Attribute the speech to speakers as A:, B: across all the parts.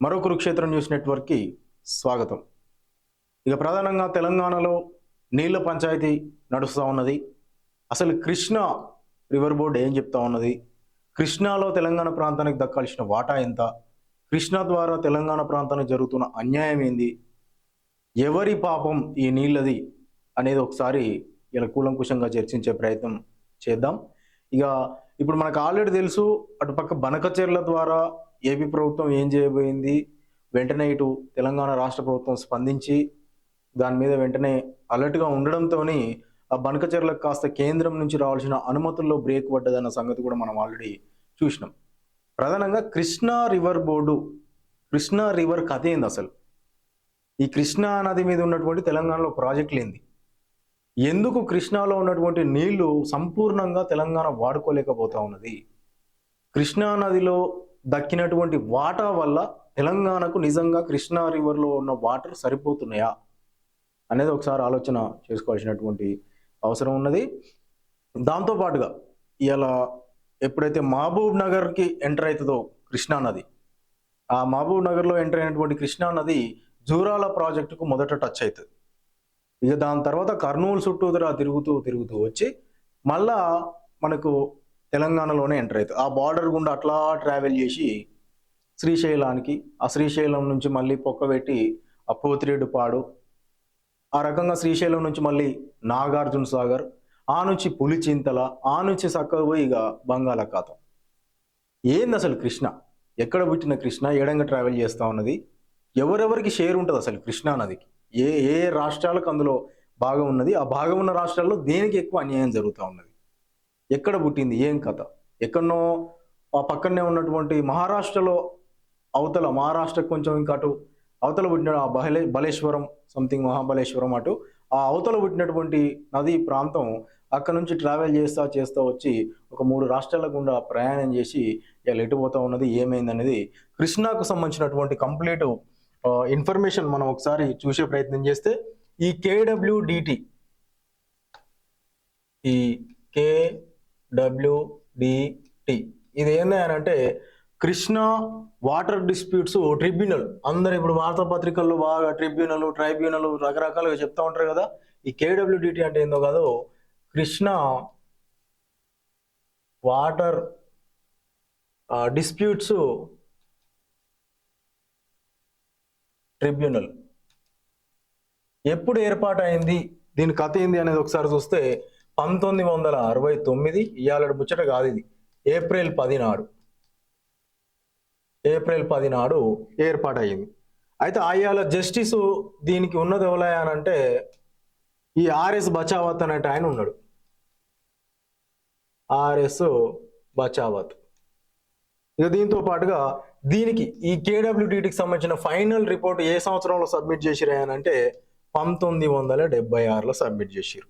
A: మరో కురుక్షేత్ర న్యూస్ నెట్వర్క్కి స్వాగతం. ఇక ప్రధానంగా తెలంగాణలో నీళ్ల పంచాయతీ నడుస్తూ ఉన్నది. అసలు కృష్ణా రివర్ బోర్డు ఏం చెప్తా ఉన్నది, కృష్ణాలో తెలంగాణ ప్రాంతానికి దక్కాల్సిన వాటా ఎంత, కృష్ణా ద్వారా తెలంగాణ ప్రాంతానికి జరుగుతున్న అన్యాయం ఏంది, ఎవరి పాపం ఈ నీళ్ళది అనేది ఒకసారి ఇలా కూలంకుషంగా చర్చించే ప్రయత్నం చేద్దాం. ఇక ఇప్పుడు మనకు ఆల్రెడీ తెలుసు, అటుపక్క బనకచెర్ల ద్వారా ఏపీ ప్రభుత్వం ఏం చేయబోయింది, వెంటనే ఇటు తెలంగాణ రాష్ట్ర ప్రభుత్వం స్పందించి దాని మీద వెంటనే అలర్ట్గా ఉండడంతో ఆ బనకచెర్లకు కాస్త కేంద్రం నుంచి రావాల్సిన అనుమతుల్లో బ్రేక్ పడ్డదన్న సంగతి కూడా మనం ఆల్రెడీ చూసినాం. ప్రధానంగా Krishna river board, Krishna river కథ ఏంది అసలు, ఈ కృష్ణా నది మీద ఉన్నటువంటి తెలంగాణలో ప్రాజెక్టులు ఏంది, ఎందుకు కృష్ణాలో ఉన్నటువంటి నీళ్లు సంపూర్ణంగా తెలంగాణ వాడుకోలేకపోతా ఉన్నది, కృష్ణా నదిలో దక్కినటువంటి వాటా వల్ల తెలంగాణకు నిజంగా కృష్ణా రివర్లో ఉన్న వాటర్ సరిపోతున్నాయా అనేది ఒకసారి ఆలోచన చేసుకోవాల్సినటువంటి అవసరం ఉన్నది. దాంతోపాటుగా ఇలా ఎప్పుడైతే మహబూబ్ నగర్కి ఎంటర్ అవుతుందో కృష్ణా నది, ఆ మహబూబ్ నగర్లో ఎంటర్ అయినటువంటి కృష్ణా నది జూరాల ప్రాజెక్టుకు మొదట టచ్ అవుతుంది. ఇక దాని తర్వాత కర్నూలు చుట్టూరా తిరుగుతూ వచ్చి మళ్ళా మనకు తెలంగాణలోనే ఎంటర్ అవుతుంది. ఆ బార్డర్ గుండా అట్లా ట్రావెల్ చేసి శ్రీశైలానికి, ఆ శ్రీశైలం నుంచి మళ్ళీ పొక్కబెట్టి ఆ పోతిరెడ్డిపాడు, ఆ రకంగా శ్రీశైలం నుంచి మళ్ళీ నాగార్జున సాగర్, ఆ నుంచి పులిచింతల, ఆ నుంచి చక్కగా పోయి ఇక బంగాళాఖాతం. ఏంది అసలు కృష్ణ, ఎక్కడ పుట్టిన కృష్ణ ఏడంగా ట్రావెల్ చేస్తూ ఉన్నది, ఎవరెవరికి షేర్ ఉంటుంది అసలు కృష్ణా నదికి, ఏ ఏ రాష్ట్రాలకు అందులో భాగం ఉన్నది, ఆ భాగం ఉన్న రాష్ట్రాల్లో దేనికి ఎక్కువ అన్యాయం జరుగుతూ ఉన్నది, ఎక్కడ పుట్టింది, ఏం కథ, ఎక్కడనో ఆ పక్కనే ఉన్నటువంటి మహారాష్ట్రలో అవతల, మహారాష్ట్రకు కొంచెం ఇంకా అటు అవతల పుట్టిన ఆ బలేశ్వరం సంథింగ్ మహాబలేశ్వరం, అటు ఆ అవతల పుట్టినటువంటి నదీ ప్రాంతం అక్కడ నుంచి ట్రావెల్ చేస్తా వచ్చి ఒక 3 రాష్ట్రాల గుండా ప్రయాణం చేసి ఇలా ఎటుపోతా ఉన్నది, ఏమైంది అనేది కృష్ణాకు సంబంధించినటువంటి కంప్లీట్ ఇన్ఫర్మేషన్ మనం ఒకసారి చూసే ప్రయత్నం చేస్తే, ఈ కేడబ్ల్యూడిటి, ఈ కేడబ్ల్యూడిటి ఇది ఏంది అని అంటే కృష్ణా వాటర్ డిస్ప్యూట్స్ ట్రిబ్యునల్. అందరు ఇప్పుడు వార్తాపత్రికల్లో బాగా ట్రైబ్యునల్ రకరకాలుగా చెప్తా ఉంటారు కదా. ఈ కేడబ్ల్యూడిటి అంటే ఏందో కాదు, కృష్ణా వాటర్ డిస్ప్యూట్స్ ట్రిబ్యునల్ ఎప్పుడు ఏర్పాటైంది, దీని కథ ఏంది అనేది ఒకసారి చూస్తే 1969, ఇవాళ ముచ్చట కాదు, ఇది ఏప్రిల్ 10 నాడు ఏర్పాటయ్యింది. అయితే అయ్యాల జస్టిస్ దీనికి ఉన్నది ఎవలయానంటే ఈ ఆర్ఎస్ బచావత్ అనేట ఆయన ఉన్నాడు. ఆర్ఎస్ బచావత్. ఇక దీంతో పాటుగా దీనికి ఈ కేడబ్ల్యూడిటికి సంబంధించిన ఫైనల్ రిపోర్ట్ ఏ సంవత్సరంలో సబ్మిట్ చేసిరాయనంటే 1976లో సబ్మిట్ చేసిరు.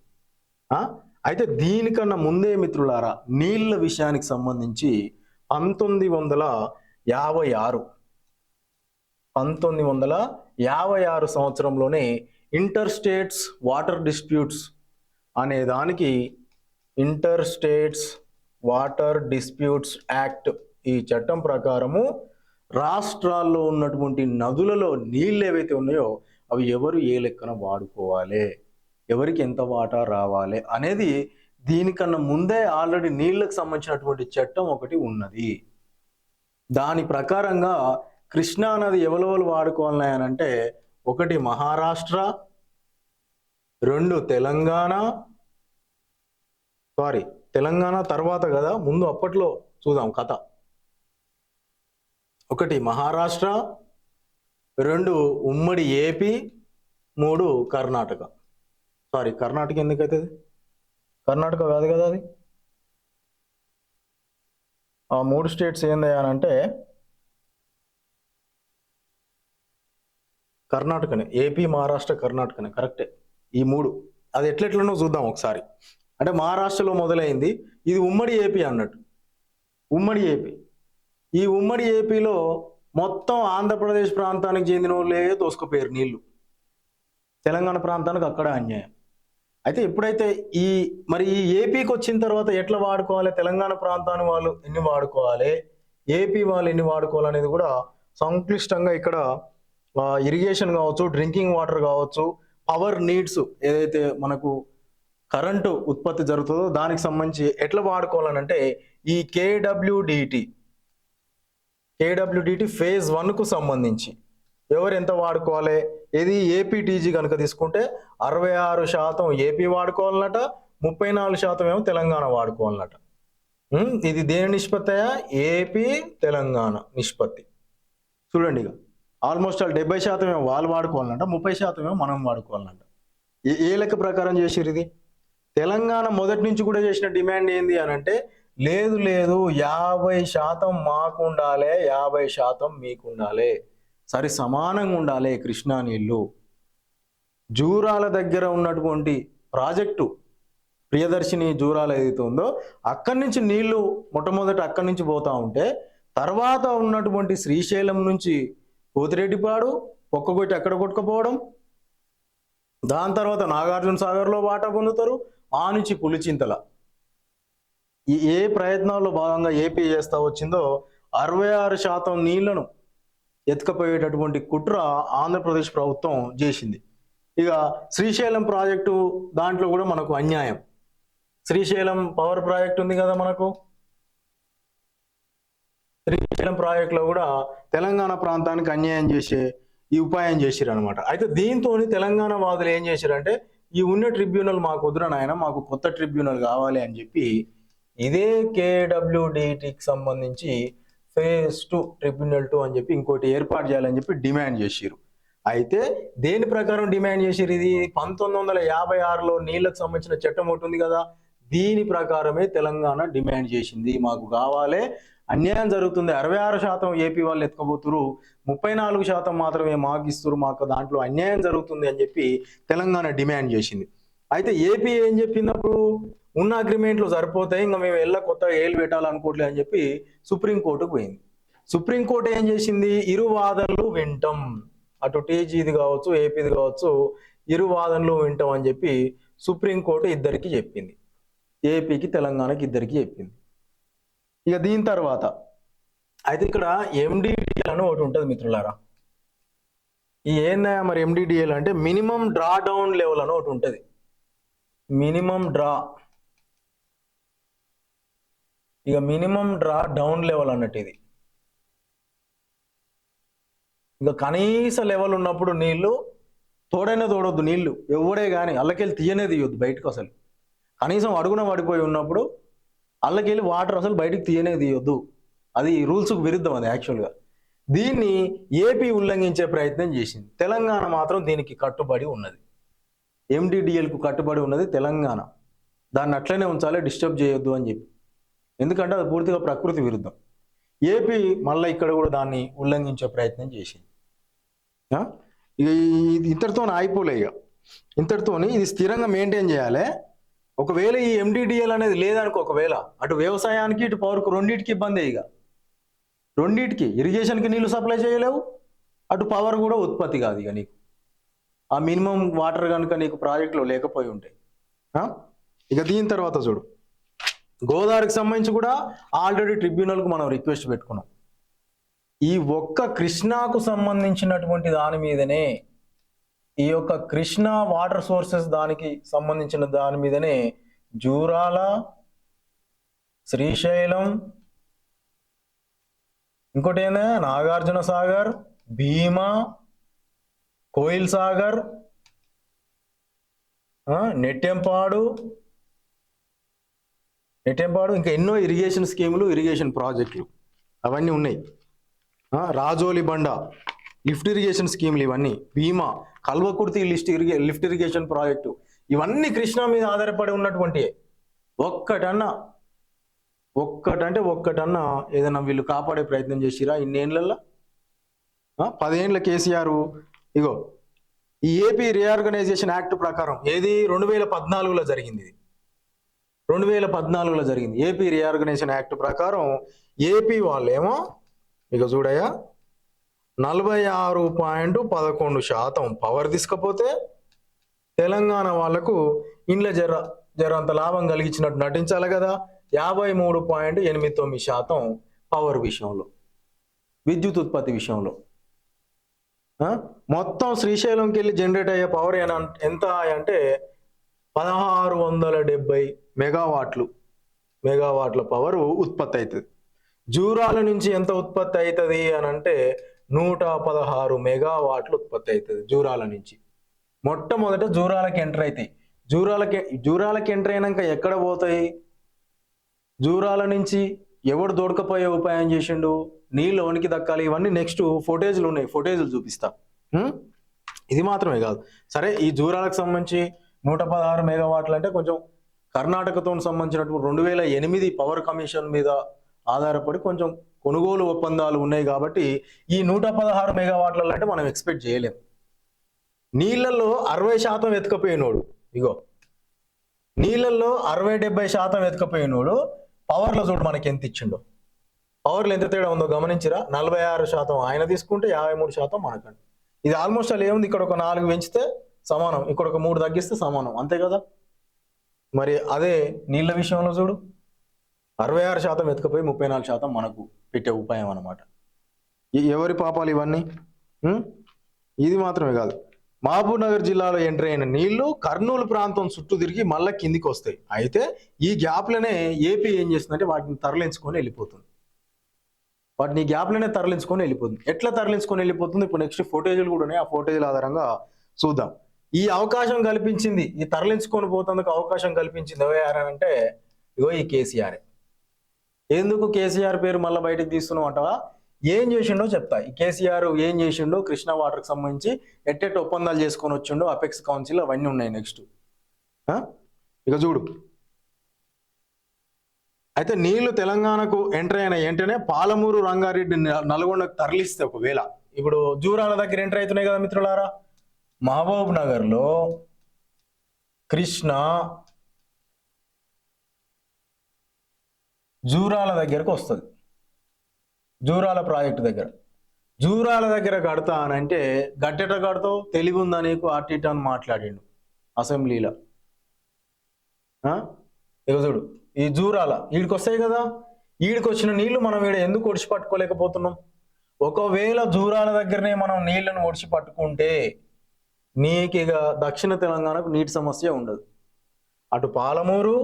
A: అయితే దీనికన్నా ముందే మిత్రులారా, నీళ్ల విషయానికి సంబంధించి 1956 సంవత్సరంలోనే ఇంటర్ స్టేట్స్ వాటర్ డిస్ప్యూట్స్ అనే దానికి, inter states water disputes act, ఈ చట్టం ప్రకారము రాష్ట్రాల్లో ఉన్నటువంటి నదులలో నీళ్ళు ఏవైతే ఉన్నాయో అవి ఎవరు ఏ లెక్కన వాడుకోవాలి, ఎవరికి ఎంత వాటా రావాలి అనేది దీనికన్నా ముందే ఆల్రెడీ నీళ్లకు సంబంధించినటువంటి చట్టం ఒకటి ఉన్నది. దాని ప్రకారంగా కృష్ణా నది ఎవరెవరు వాడుకోవాలి అని అంటే, 1 మహారాష్ట్ర, 2 తెలంగాణ తర్వాత కదా, ముందు అప్పట్లో చూద్దాం కథ. 1 మహారాష్ట్ర, 2 ఉమ్మడి ఏపీ, 3 కర్ణాటక. కర్ణాటక ఎందుకైతుంది, కర్ణాటక కాదు కదా అది. ఆ 3 స్టేట్స్ ఏందయ్యానంటే కర్ణాటకనే, ఏపీ మహారాష్ట్ర కర్ణాటకనే, కరెక్టే. ఈ 3 అది ఎట్లెట్లనో చూద్దాం ఒకసారి. అంటే మహారాష్ట్రలో మొదలైంది, ఇది ఉమ్మడి ఏపీ అన్నట్టు, ఉమ్మడి ఏపీ. ఈ ఉమ్మడి ఏపీలో మొత్తం ఆంధ్రప్రదేశ్ ప్రాంతానికి చెందిన వాళ్ళే తోసుకుపోయారు నీళ్లు, తెలంగాణ ప్రాంతానికి అక్కడ అన్యాయం. అయితే ఎప్పుడైతే ఈ ఏపీకి వచ్చిన తర్వాత ఎట్లా వాడుకోవాలి, తెలంగాణ ప్రాంతాన్ని వాళ్ళు ఎన్ని వాడుకోవాలి, ఏపీ వాళ్ళు ఎన్ని వాడుకోవాలి అనేది కూడా సంక్లిష్టంగా ఇక్కడ ఇరిగేషన్ కావచ్చు, డ్రింకింగ్ వాటర్ కావచ్చు, పవర్ నీడ్స్ ఏదైతే మనకు కరెంటు ఉత్పత్తి జరుగుతుందో దానికి సంబంధించి ఎట్లా వాడుకోవాలనంటే ఈ కేడబ్ల్యూడిటి ఫేజ్ 1కు సంబంధించి ఎవరు ఎంత వాడుకోవాలి, ఇది ఏపీటీజీ కనుక తీసుకుంటే 66% ఏపీ వాడుకోవాలన్నట, 34% ఏమో తెలంగాణ వాడుకోవాలన్నట. ఇది దేని నిష్పత్తి? ఏపీ తెలంగాణ నిష్పత్తి. చూడండి, ఇక ఆల్మోస్ట్ 70% ఏమో వాళ్ళు వాడుకోవాలన్నట, 30% ఏమో మనం వాడుకోవాలన్నట. ఏ లెక్క ప్రకారం చేసిరు ఇది? తెలంగాణ మొదటి నుంచి కూడా చేసిన డిమాండ్ ఏంది అని అంటే, లేదు 50% మాకు ఉండాలి, 50% మీకు ఉండాలి, సరి సమానంగా ఉండాలి కృష్ణా నీళ్లు. జూరాల దగ్గర ఉన్నటువంటి ప్రాజెక్టు ప్రియదర్శిని జూరాల ఏదైతే ఉందో అక్కడి నుంచి నీళ్లు మొట్టమొదటి అక్కడి నుంచి పోతా ఉంటే, తర్వాత ఉన్నటువంటి శ్రీశైలం నుంచి పోతిరెడ్డిపాడు ఒక్కొక్కటి అక్కడ కొట్టుకుపోవడం, దాని తర్వాత నాగార్జున సాగర్లో వాటా పొందుతారు, ఆ నుంచి పులిచింతల. ఏ ప్రయత్నాల్లో భాగంగా ఏపీ చేస్తా వచ్చిందో 66% నీళ్లను ఎత్తుకపోయేటటువంటి కుట్ర ఆంధ్రప్రదేశ్ ప్రభుత్వం చేసింది. ఇక శ్రీశైలం ప్రాజెక్టు దాంట్లో కూడా మనకు అన్యాయం. శ్రీశైలం పవర్ ప్రాజెక్ట్ ఉంది కదా మనకు, శ్రీశైలం ప్రాజెక్టులో కూడా తెలంగాణ ప్రాంతానికి అన్యాయం చేసే ఈ ఉపాయం చేసిరు అనమాట. అయితే దీంతో తెలంగాణ వాదులు ఏం చేశారంటే, ఈ ఉన్న ట్రిబ్యునల్ మాకు వద్దురా నాయన, మాకు కొత్త ట్రిబ్యునల్ కావాలి అని చెప్పి ఇదే కేడబ్ల్యూడిటికి సంబంధించి ఫేజ్ 2 ట్రిబ్యునల్ 2 అని చెప్పి ఇంకోటి ఏర్పాటు చేయాలని చెప్పి డిమాండ్ చేసిరు. అయితే దేని ప్రకారం డిమాండ్ చేసిరు? ఇది 1956లో నీళ్లకు సంబంధించిన చట్టం ఒకటి ఉంది కదా, దీని ప్రకారమే తెలంగాణ డిమాండ్ చేసింది, మాకు కావాలి, అన్యాయం జరుగుతుంది, 66% ఏపీ వాళ్ళు ఎత్తుకోబోతురు, 34% మాత్రమే మాకు ఇస్తురు, మాకు దాంట్లో అన్యాయం జరుగుతుంది అని చెప్పి తెలంగాణ డిమాండ్ చేసింది. అయితే ఏపీ ఏం చెప్పినప్పుడు, ఉన్న అగ్రిమెంట్లు సరిపోతాయి, ఇంకా మేము కొత్తగా ఏళ్ళు పెట్టాలనుకోవట్లే అని చెప్పి సుప్రీంకోర్టుకు పోయింది. సుప్రీంకోర్టు ఏం చేసింది? ఇరు వాదనలు వింటాం, అటు టీజీది కావచ్చు, ఏపీది కావచ్చు, ఇరు వాదనలు వింటాం అని చెప్పి సుప్రీంకోర్టు ఇద్దరికి చెప్పింది, ఏపీకి తెలంగాణకి ఇద్దరికి చెప్పింది. ఇక దీని తర్వాత అయితే ఇక్కడ ఎండిడిఎల్ అని ఒకటి ఉంటుంది మిత్రులారా. ఈ ఏందా మరి ఎండిడిఎల్ అంటే మినిమం డ్రా డౌన్ లెవెల్ అని ఒకటి ఉంటుంది. మినిమం డ్రా డౌన్ లెవెల్ అన్నట్టు ఇది. ఇంకా కనీస లెవెల్ ఉన్నప్పుడు నీళ్లు తోడైనా తోడొద్దు, నీళ్లు ఎవడే కానీ అల్లకెళ్ళి తీయనే తీయొద్దు బయటకు. అసలు కనీసం అడుగున పడిపోయి ఉన్నప్పుడు అల్లకెళ్ళి వాటర్ అసలు బయటకు తీయనే తీయొద్దు, అది రూల్స్కు విరుద్ధం. అది యాక్చువల్గా దీన్ని ఏపీ ఉల్లంఘించే ప్రయత్నం చేసింది, తెలంగాణ మాత్రం దీనికి కట్టుబడి ఉన్నది, ఎండిడిఎల్కు కట్టుబడి ఉన్నది తెలంగాణ. దాన్ని అట్లనే ఉంచాలి, డిస్టర్బ్ చేయొద్దు అని చెప్పి, ఎందుకంటే అది పూర్తిగా ప్రకృతి విరుద్ధం. ఏపీ మళ్ళీ ఇక్కడ కూడా దాన్ని ఉల్లంఘించే ప్రయత్నం చేసింది. ఇక ఇంతటితో ఆగిపోలే, ఇక ఇంతటితో ఇది స్థిరంగా మెయింటైన్ చేయాలి. ఒకవేళ ఈ ఎండిడిఎల్ అనేది లేదనుకో, ఒకవేళ అటు వ్యవసాయానికి ఇటు పవర్కు రెండింటికి ఇబ్బంది, ఇక రెండింటికి ఇరిగేషన్కి నీళ్లు సప్లై చేయలేవు, అటు పవర్ కూడా ఉత్పత్తి కాదు ఇక నీకు, ఆ మినిమం వాటర్ కనుక నీకు ప్రాజెక్టులో లేకపోయి ఉంటాయి. ఇక దీని తర్వాత చూడు, గోదావరికి సంబంధించి కూడా ఆల్రెడీ ట్రిబ్యునల్కు మనం రిక్వెస్ట్ పెట్టుకున్నాం. ఈ ఒక్క కృష్ణాకు సంబంధించినటువంటి దాని మీదనే, ఈ యొక్క కృష్ణా వాటర్ సోర్సెస్ దానికి సంబంధించిన దాని మీదనే జూరాల, శ్రీశైలం, ఇంకోటి ఏందా నాగార్జున సాగర్, భీమా, కోయిల్ సాగర్, నెట్టెంపాడు, ఇంకా ఎన్నో ఇరిగేషన్ స్కీములు, ఇరిగేషన్ ప్రాజెక్టులు అవన్నీ ఉన్నాయి. రాజోలి బండ లిఫ్ట్ ఇరిగేషన్ స్కీములు, ఇవన్నీ భీమా, కల్వకుర్తి లిఫ్ట్ ఇరిగేషన్ ప్రాజెక్టు, ఇవన్నీ కృష్ణా మీద ఆధారపడి ఉన్నటువంటి ఒక్కటన్నా ఏదైనా వీళ్ళు కాపాడే ప్రయత్నం చేసిరా ఇన్నేళ్లలో? 10 ఏళ్ళ కేసీఆర్ ఇగో ఈ ఏపీ రీఆర్గనైజేషన్ యాక్ట్ ప్రకారం ఏది 2014లో జరిగింది, 2014లో జరిగింది. ఏపీ రీఆర్గనైజేషన్ యాక్ట్ ప్రకారం ఏపీ వాళ్ళేమో ఇక చూడయ్యా 46.11% పవర్ తీసుకపోతే, తెలంగాణ వాళ్లకు ఇండ్ల జరంత లాభం కలిగించినట్టు నటించాలి కదా, 53.89% పవర్ విషయంలో. విద్యుత్ ఉత్పత్తి విషయంలో. మొత్తం శ్రీశైలంకి వెళ్ళి జనరేట్ అయ్యే పవర్ ఎంత అంటే 1670 మెగావాట్ల పవర్ ఉత్పత్తి అవుతుంది. జూరాల నుంచి ఎంత ఉత్పత్తి అవుతుంది అని అంటే 116 మెగావాట్లు ఉత్పత్తి అవుతుంది జూరాల నుంచి. మొట్టమొదట జూరాలకి ఎంటర్ అవుతాయి. జూరాలకి ఎంటర్ అయినాక ఎక్కడ పోతాయి? జూరాల నుంచి ఎవడు దొడకపోయే ఉపాయం చేసిండు? నీళ్ళు వనికి దక్కాలి. ఇవన్నీ నెక్స్ట్ ఫోటేజ్లు ఉన్నాయి, ఫోటేజ్లు చూపిస్తా. ఇది మాత్రమే కాదు. సరే, ఈ జూరాలకు సంబంధించి 116 మెగావాట్లు అంటే కొంచెం కర్ణాటకతో సంబంధించినట్టు 2008 పవర్ కమిషన్ మీద ఆధారపడి కొంచెం కొనుగోలు ఒప్పందాలు ఉన్నాయి కాబట్టి ఈ 116 మెగావాట్లలో అంటే మనం ఎక్స్పెక్ట్ చేయలేం. నీళ్ళల్లో 60% ఎత్తుకపోయినోడు, ఇగో నీళ్ళల్లో 60-70% ఎత్తుకపోయినోడు పవర్లో చూడు మనకి ఎంత ఇచ్చిండో. పవర్లో ఎంత తేడా ఉందో గమనించిరా? 46% ఆయన తీసుకుంటే 53% మనకండి. ఇది ఆల్మోస్ట్ అలా ఏముంది, ఇక్కడ ఒక 4 పెంచితే సమానం, ఇక్కడ ఒక 3 తగ్గిస్తే సమానం, అంతే కదా. మరి అదే నీళ్ళ విషయంలో చూడు, 66% ఎత్తుకపోయి 34% మనకు పెట్టే ఉపాయం అన్నమాట. ఎవరి పాపాలు ఇవన్నీ? ఇది మాత్రమే కాదు, మహబూబ్ నగర్ జిల్లాలో ఎంటర్ అయిన నీళ్లు కర్నూలు ప్రాంతం చుట్టూ తిరిగి మళ్ళీ కిందికి వస్తాయి. అయితే ఈ గ్యాప్లనే ఏపీ ఏం చేస్తుందంటే వాటిని తరలించుకొని వెళ్ళిపోతుంది. ఎట్లా తరలించుకొని వెళ్ళిపోతుంది? ఇప్పుడు నెక్స్ట్ ఫోటేజీలు కూడా ఉన్నాయి, ఆ ఫోటేజీల ఆధారంగా చూద్దాం. ఈ అవకాశం కల్పించింది, ఈ తరలించుకొని పోతందుకు అవకాశం కల్పించింది ఎవరంటే ఇగో ఈ కేసీఆర్. ఎందుకు కేసీఆర్ పేరు మళ్ళీ బయటకు తీస్తున్నావు అంటావా? ఏం చేసిండో చెప్తా. ఈ కేసీఆర్ ఏం చేసిండో, కృష్ణా వాటర్కి సంబంధించి ఎట్టెట్ ఒప్పందాలు చేసుకొని వచ్చిండో, అపెక్స్ కౌన్సిల్ అవన్నీ ఉన్నాయి నెక్స్ట్. ఇక చూడు, అయితే నీళ్లు తెలంగాణకు ఎంటర్ అయిన వెంటనే పాలమూరు, రంగారెడ్డి, నల్గొండకు తరలిస్తే ఒకవేళ, ఇప్పుడు జూరాల దగ్గర ఎంటర్ అవుతున్నాయి కదా మిత్రులారా, మహబూబ్ నగర్లో కృష్ణ జూరాల దగ్గరకు వస్తుంది. జూరాల ప్రాజెక్టు దగ్గర, జూరాల దగ్గర కడతా అని అంటే గట్టెట కడతావు, తెలివి ఉందా నీకు? అటు ఇటు అని మాట్లాడిండు అసెంబ్లీలో. ఇక చూడు, ఈ జూరాల ఈడికి వస్తాయి కదా, ఈడికి వచ్చిన నీళ్లు మనం ఈడ ఎందుకు ఒడిచి పట్టుకోలేకపోతున్నాం? ఒకవేళ జూరాల దగ్గరనే మనం నీళ్లను ఒడిచి పట్టుకుంటే నీకు ఇక దక్షిణ తెలంగాణకు నీటి సమస్య ఉండదు. అటు పాలమూరు,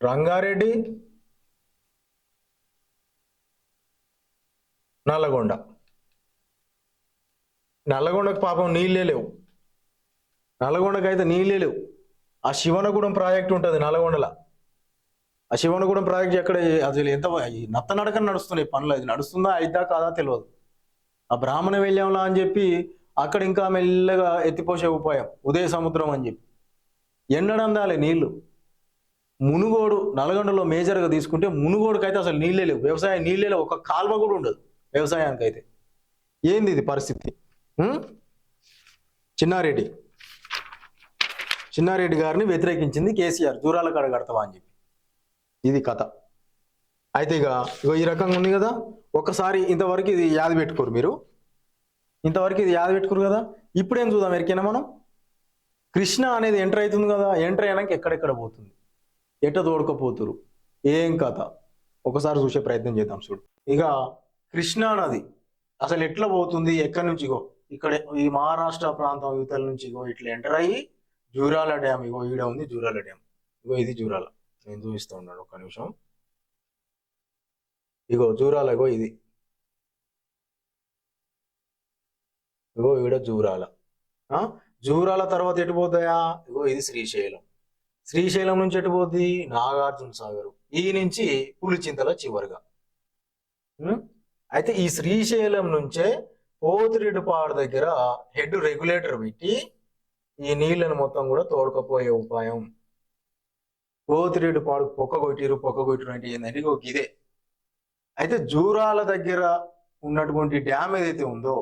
A: రంగారెడ్డి, నల్లగొండకు పాపం నీళ్ళే లేవు. నల్లగొండకు అయితే నీళ్ళే లేవు. ఆ శివనగూడెం ప్రాజెక్ట్ ఉంటుంది నల్లగొండల. ఆ శివనగూడెం ప్రాజెక్ట్ ఎక్కడ అసలు ఎంత నత్తనడకని నడుస్తున్నాయి పనులు. అది నడుస్తుందా అయిద్దా కాదా తెలియదు. ఆ బ్రాహ్మణ వెళ్ళాంలా అని చెప్పి అక్కడ ఇంకా మెల్లగా ఎత్తిపోసే ఉపాయం ఉదయ సముద్రం అని చెప్పి ఎండడందాలి నీళ్లు. మునుగోడు నల్గొండలో మేజర్గా తీసుకుంటే మునుగోడుకు అయితే అసలు నీళ్ళే లేవు. వ్యవసాయం నీళ్ళే లేవు, ఒక కాల్వ కూడా ఉండదు వ్యవసాయానికి. అయితే ఏంది ఇది పరిస్థితి? చిన్నారెడ్డి గారిని వ్యతిరేకించింది కేసీఆర్, జూరాల కాడ కడతావా అని చెప్పి. ఇది కథ. అయితే ఇగో ఈ రకంగా ఉంది కదా. ఒకసారి ఇంతవరకు ఇది యాది పెట్టుకోరు మీరు, కదా. ఇప్పుడేం చూద్దాం ఎరికైనా మనం, కృష్ణ అనేది ఎంటర్ అవుతుంది కదా, ఎంటర్ అయినాక ఎక్కడెక్కడ పోతుంది, ఎట్ట తోడుకపోతురు, ఏం కథ ఒకసారి చూసే ప్రయత్నం చేద్దాం. చూడు, ఇక కృష్ణా నది అసలు ఎట్లా పోతుంది, ఎక్కడి నుంచి? ఇగో ఇక్కడ ఈ మహారాష్ట్ర ప్రాంతం యువతల నుంచి ఇగో ఇట్లా ఎంటర్ అయ్యి జూరాల డ్యామ్, ఇగో ఈడ ఉంది జూరాల డ్యామ్. ఇగో ఇది జూరాల, నేను చూపిస్తూ ఉన్నాను ఒక్క నిమిషం. ఇగో జూరాల, ఇగో ఇది, ఇగో ఈడ జూరాల. జూరాల తర్వాత ఎటు పోతాయా? ఇగో ఇది శ్రీశైలం నుంచి ఎటు పోతుంది? నాగార్జున సాగర్. ఈ నుంచి పులిచింతల చివరిగా. అయితే ఈ శ్రీశైలం నుంచే పోతిరెడ్డిపాడు దగ్గర హెడ్ రెగ్యులేటర్ పెట్టి ఈ నీళ్లను మొత్తం కూడా తోడుకపోయే ఉపాయం. పోతిరెడ్డిపాడు పొక్కగొట్టిరు అంటే ఏంటంటే ఇదే. అయితే జూరాల దగ్గర ఉన్నటువంటి డ్యామ్ ఏదైతే ఉందో,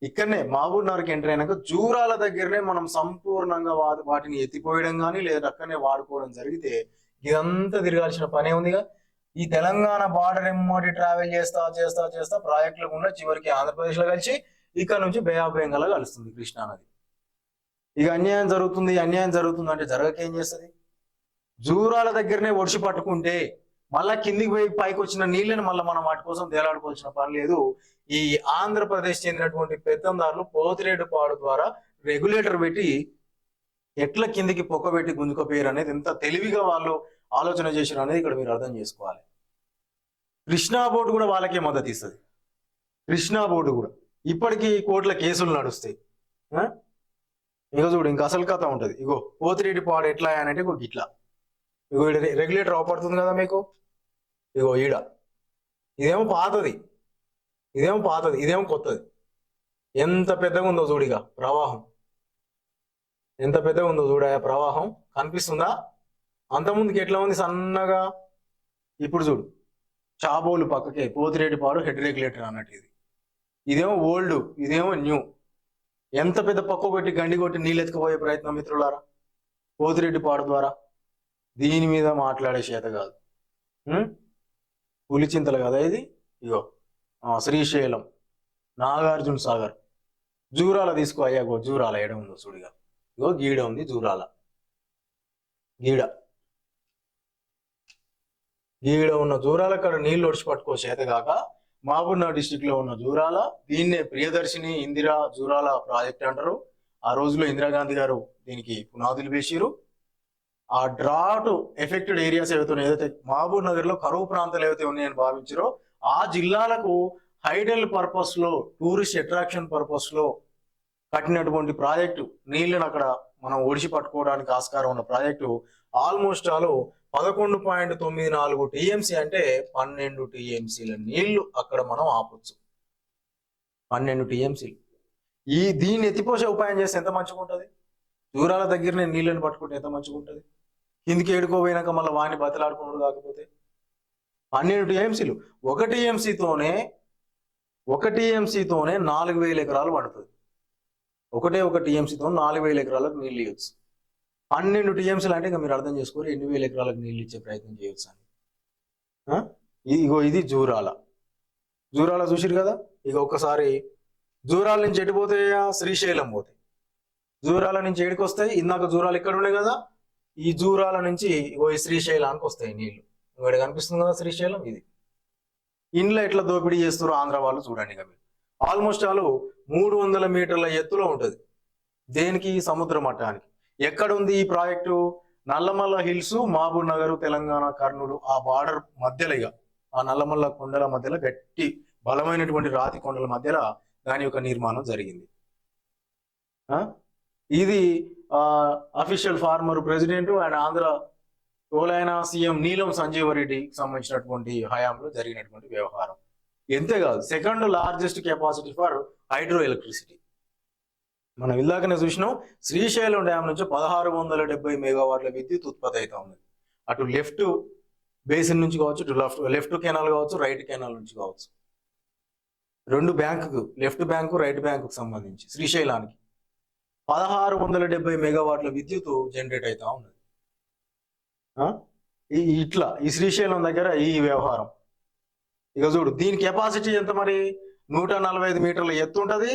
A: ఇక్కడనే మహబూబ్ నగర్కి ఎంటర్ అయినాక జూరాల దగ్గరనే మనం సంపూర్ణంగా వాటిని ఎత్తిపోయడం కానీ లేదా అక్కడనే వాడుకోవడం జరిగితే ఇదంతా తిరగాల్సిన పనే ఉందిగా. ఈ తెలంగాణ బార్డర్ ఎమ్మటి ట్రావెల్ చేస్తా ప్రాజెక్టులు కూడా చివరికి ఆంధ్రప్రదేశ్లో కలిసి ఇక్కడ నుంచి బే ఆఫ్ బెంగాల్ కలుస్తుంది కృష్ణానది. ఇక అన్యాయం జరుగుతుంది అంటే జరగకేం చేస్తుంది? జూరాల దగ్గరనే ఒడిచి పట్టుకుంటే మళ్ళా కిందికి పోయి పైకి వచ్చిన నీళ్ళని మళ్ళీ మనం వాటి కోసం తేలాడుకోవాల్సిన పని లేదు. ఈ ఆంధ్రప్రదేశ్ చెందినటువంటి పెత్తందారులు పోతిరెడ్డిపాడు ద్వారా రెగ్యులేటర్ పెట్టి ఎట్లా కిందికి పొక్క పెట్టి గుంజుకోపోయారు అనేది ఎంత తెలివిగా వాళ్ళు ఆలోచన చేశారు అనేది ఇక్కడ మీరు అర్థం చేసుకోవాలి. కృష్ణా బోర్డు కూడా వాళ్ళకే మద్దతు ఇస్తుంది. కృష్ణా బోర్డు కూడా ఇప్పటికీ కోర్టుల కేసులు నడుస్తాయి. ఇక చూడు, ఇంకా అసలు కథ ఉంటుంది. ఇగో పోతిరెడ్డిపాడు ఎట్లా అంటే ఇగో ఇట్లా, ఇగో రెగ్యులేటర్ అవపడుతుంది కదా మీకు. ఇగో ఈడ ఇదేమో పాతది, ఇదేమో కొత్తది. ఎంత పెద్దగా ఉందో చూడిగా ప్రవాహం, ఎంత పెద్దగా ఉందో చూడ ప్రవాహం కనిపిస్తుందా? అంతకుముందుకి ఎట్లా ఉంది సన్నగా, ఇప్పుడు చూడు చాబోలు పక్కకే పోతిరెడ్డిపాడు హెడ్ రెగ్యులేటర్ అన్నట్టు. ఇదేమో ఓల్డ్, ఇదేమో న్యూ. ఎంత పెద్ద పక్క కొట్టి గండి కొట్టి నీళ్ళు ఎత్తుకుపోయే ప్రయత్నం మిత్రులారా పోతిరెడ్డిపాడు ద్వారా. దీని మీద మాట్లాడే చేత కాదు. పులిచింతలు కదా ఇది. ఇగో శ్రీశైలం, నాగార్జున సాగర్, జూరాల తీసుకో అయ్యాగో. జూరాల ఎడ ఉందో చూడిగా, ఇగో గీడ ఉంది జూరాల, గీడ ఉన్న జూరాల కాడ నీళ్ళు ఒడిచి పట్టుకో చేతగాక మహబూబ్నగర్ డిస్టిక్ లో ఉన్న జూరాల, దీన్నే ప్రియదర్శిని ఇందిరా జూరాల ప్రాజెక్ట్ అంటారు. ఆ రోజులో ఇందిరాగాంధీ గారు దీనికి పునాదులు వేసిరు. ఆ డ్రాట్ ఎఫెక్టెడ్ ఏరియాస్ ఏదైతే మహబూబ్ నగర్ లో కరువు ప్రాంతాలు ఏవైతే ఉన్నాయని భావించారో ఆ జిల్లాలకు హైడల్ పర్పస్ లో, టూరిస్ట్ అట్రాక్షన్ పర్పస్ లో కట్టినటువంటి ప్రాజెక్టు, నీళ్ళని అక్కడ మనం ఒడిచి పట్టుకోవడానికి ఆస్కారం ఉన్న ప్రాజెక్టు ఆల్మోస్ట్ 11.94 టీఎంసీ అంటే 12 టీఎంసీల నీళ్లు అక్కడ మనం ఆపొచ్చు. 12 టీఎంసీలు. దీన్ని ఎత్తిపోసే ఉపాయం చేస్తే ఎంత మంచిగా ఉంటుంది? దూరాల దగ్గరనే నీళ్ళని పట్టుకుంటే ఎంత మంచిగా ఉంటుంది? కిందికి ఏడుకోపోయినాక మళ్ళీ వాడిని బతలాడుకున్నాడు కాకపోతే 12 టీఎంసీలు. ఒక టీఎంసీతోనే 4,000 ఎకరాలు పడుతుంది. ఒక టీఎంసీతో 4,000 ఎకరాలకు నీళ్ళు ఇవ్వచ్చు. 12 టీఎంసీలు అంటే ఇక మీరు అర్థం చేసుకోరు ఎన్ని వేల ఎకరాలకు నీళ్ళు ఇచ్చే ప్రయత్నం చేయవచ్చు అని. ఇగో ఇది జూరాల చూసిరు కదా. ఇక ఒక్కసారి జూరాల నుంచి ఎడిపోతే శ్రీశైలం పోతాయి. జూరాల నుంచి ఏడికి వస్తాయి? ఇందాక జూరాలు ఇక్కడ ఉండే కదా, ఈ జూరాల నుంచి ఇగో ఈ శ్రీశైలానికి వస్తాయి నీళ్లు. ఇక్కడ కనిపిస్తుంది కదా శ్రీశైలం. ఇది ఇండ్ల ఎట్లా దోపిడీ చేస్తారో ఆంధ్ర వాళ్ళు చూడండి. ఇక మీరు ఆల్మోస్ట్ 300 మీటర్ల ఎత్తులో ఉంటుంది. దేనికి? సముద్ర మట్టానికి. ఎక్కడ ఉంది ఈ ప్రాజెక్టు? నల్లమల్ల హిల్స్, మహబూబ్ నగర్, తెలంగాణ, కర్నూలు ఆ బార్డర్ మధ్యలో, ఇక ఆ నల్లమల్ల కొండల మధ్యలో గట్టి బలమైనటువంటి రాతి కొండల మధ్యలో దాని యొక్క నిర్మాణం జరిగింది. ఇది official former president and Andhra తోలైన సీఎం నీలం సంజీవరెడ్డికి సంబంధించినటువంటి హయాంలో జరిగినటువంటి వ్యవహారం. ఎంతేకాదు, second largest capacity for hydroelectricity. మనం ఇందాకనే చూసినాం, శ్రీశైలం డ్యామ్ నుంచి 1670 మెగావాట్ల విద్యుత్ ఉత్పత్తి అవుతా ఉంది. అటు లెఫ్ట్ బేసిన్ నుంచి కావచ్చు, ఇటు లెఫ్ట్ కెనాల్ కావచ్చు, రైట్ కెనాల్ నుంచి కావచ్చు. రెండు బ్యాంకుకు, లెఫ్ట్ బ్యాంకు రైట్ బ్యాంకుకు సంబంధించి శ్రీశైలానికి 1670 మెగావాట్ల విద్యుత్ జనరేట్ అవుతా ఉన్నది. ఇట్లా ఈ శ్రీశైలం దగ్గర ఈ వ్యవహారం. ఇక చూడు, దీని కెపాసిటీ ఎంత మరి? 145 మీటర్ల ఎత్తు ఉంటుంది,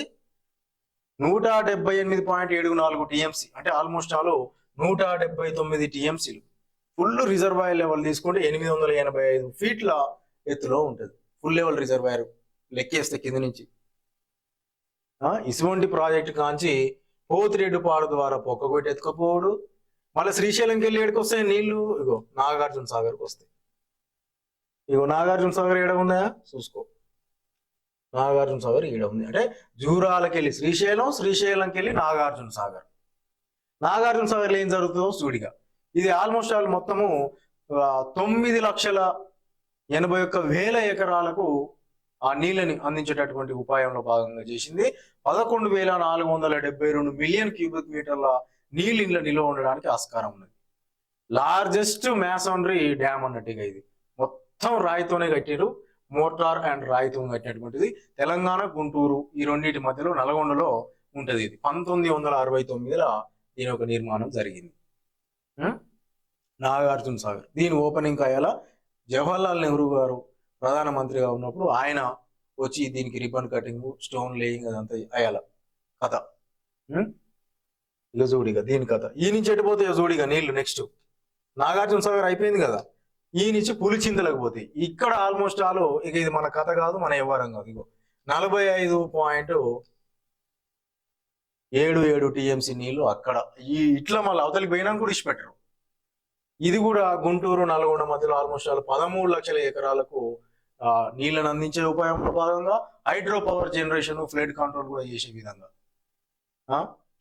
A: 178.74 టీఎంసీ అంటే ఆల్మోస్ట్ 179 టీఎంసీలు. ఫుల్ రిజర్వాయర్ లెవెల్ తీసుకుంటే 885 ఫీట్ల ఎత్తులో ఉంటుంది. ఫుల్ లెవెల్ రిజర్వాయర్ లెక్కేస్తే కింద నుంచి. ఇటువంటి ప్రాజెక్టు కాంచి పోతిరెడ్డిపాడు ద్వారా పొక్కగొట్టి ఎత్తుకపోవడు. మళ్ళీ శ్రీశైలంకి వెళ్ళి ఏడికి వస్తాయి నీళ్లు? ఇగో నాగార్జున సాగర్కి వస్తాయి. ఇగో నాగార్జున సాగర్ ఏడ ఉందా చూసుకో. నాగార్జున సాగర్ ఈడ ఉంది. అంటే జూరాలకి వెళ్ళి శ్రీశైలం, శ్రీశైలంకి వెళ్ళి నాగార్జున సాగర్. నాగార్జున సాగర్లో ఏం జరుగుతుందో చూడిగా. ఇది ఆల్మోస్ట్ మొత్తము 9,81,000 ఎకరాలకు ఆ నీళ్ళని అందించేటటువంటి ఉపాయంలో భాగంగా చేసింది. 11,472 మిలియన్ క్యూబిక్ మీటర్ల నీళ్ళు ఇంట్లో నిల్వ ఉండడానికి ఆస్కారం ఉన్నది. లార్జెస్ట్ మ్యాసోనరీ డ్యామ్ అన్నట్టుగా ఇది. మొత్తం రాయితోనే కట్టారు, మోటార్ అండ్ రాయితో కట్టినటువంటిది. తెలంగాణ, గుంటూరు ఈ రెండింటి మధ్యలో నల్గొండలో ఉంటుంది. ఇది 1969లో దీని ఒక నిర్మాణం జరిగింది. నాగార్జున సాగర్ దీని ఓపెనింగ్ అయ్యాల జవహర్లాల్ నెహ్రూ గారు ప్రధానమంత్రిగా ఉన్నప్పుడు ఆయన వచ్చి దీనికి రిబన్ కటింగ్, స్టోన్ లేయింగ్ అదంతా అయ్యాల కథ. ఇక చూడిగా దీని కథ. ఈ నుంచి ఎట్టిపోతే చూడిగా నీళ్లు. నెక్స్ట్ నాగార్జున సాగర్ అయిపోయింది కదా, ఈ నుంచి పులిచింతలకు పోతాయి. ఇక్కడ ఆల్మోస్ట్ ఆల్ ఇక ఇది మన కథ కాదు, మన వ్యవహారం కాదు. ఇగో 45.77 టీఎంసీ నీళ్లు అక్కడ ఇట్లా మళ్ళీ అవతలికి పోయినా కూడా ఇచ్చిపెట్టరు. ఇది కూడా గుంటూరు నల్గొండ మధ్యలో ఆల్మోస్ట్ ఆల్ 13 లక్షల ఎకరాలకు నీళ్లను అందించే ఉపాయంలో భాగంగా hydro power generation, flood control కూడా చేసే విధంగా